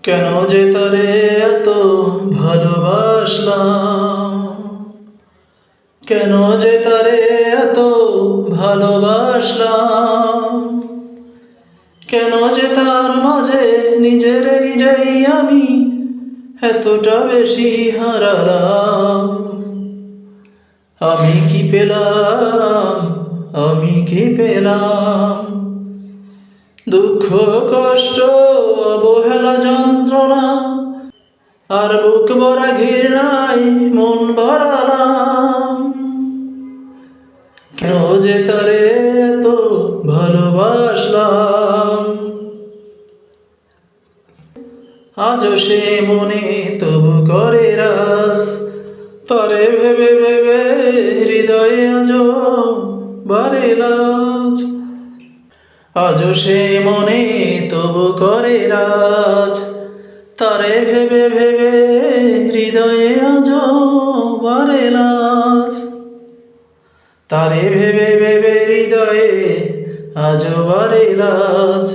কেন যে তারে এত ভালোবাসলাম, কেন যে তারে এত ভালোবাসলাম, কেন যে তার মাঝে নিজেই আমি এতটা বেশি হারালাম। আমি কি পেলাম, আমি কি পেলাম? দুঃখ, কষ্ট, অবহেলা, যন্ত্রণা, আর বুক ভরা ঘৃণায় মন ভরালাম। কেন যে তারে এত ভালোবাসলাম, আজও সে মনে তবু করে রাস। তরে ভেবে ভেবে হৃদয়ে আজও বারে লাজ। আজও সে মনে তবু করে রাজ। তারে ভেবে ভেবে হৃদয়ে আজও বারে লাজ। তারে ভেবে ভেবে হৃদয়ে আজও বারে লাজ।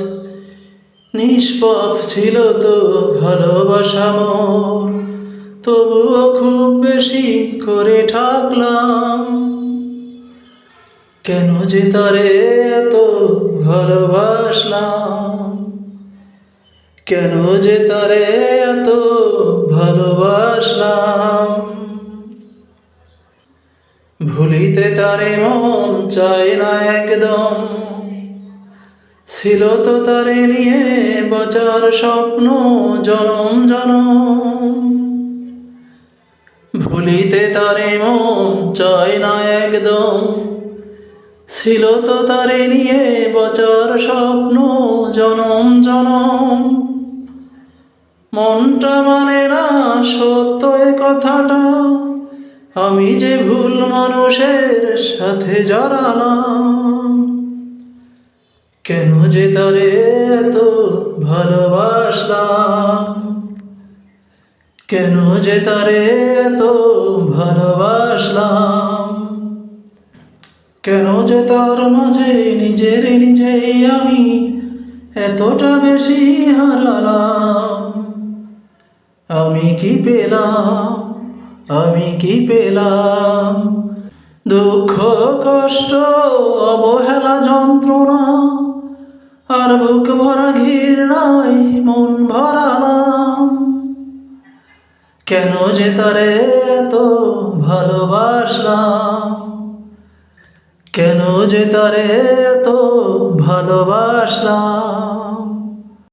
নিষ্পাপ ছিল তো ভালোবাসা মোর, তবুও খুব বেশি করে ঠাকলাম। কেন যে তারে এত ভালোবাসলাম, কেন যে তারে এত ভালোবাসলাম। ভুলিতে তারে মন চায় না একদম, ছিল তো তারে নিয়ে বাঁচার স্বপ্ন জনম জনম। ভুলিতে তারে মন চায় না একদম, ছিল তো তারে নিয়ে বাঁচার স্বপ্ন জনম জনম। মনটা মানে না সত্য এ কথাটা, আমি যে ভুল মানুষের সাথে জড়ালাম। কেন যে তারে এত ভালোবাসলাম, কেন যে তারে এত ভালোবাসলাম। কেন যে তার মাঝে নিজেই আমি এতটা বেশি হারালাম। আমি কি পেলাম, আমি কি পেলাম? দুঃখ, কষ্ট, অবহেলা, যন্ত্রণা, আর বুক ভরা ঘৃণায় মন ভরালাম। কেন যে তারে এত ভালোবাসলাম, কেন যে তারে এত ভালোবাসলাম।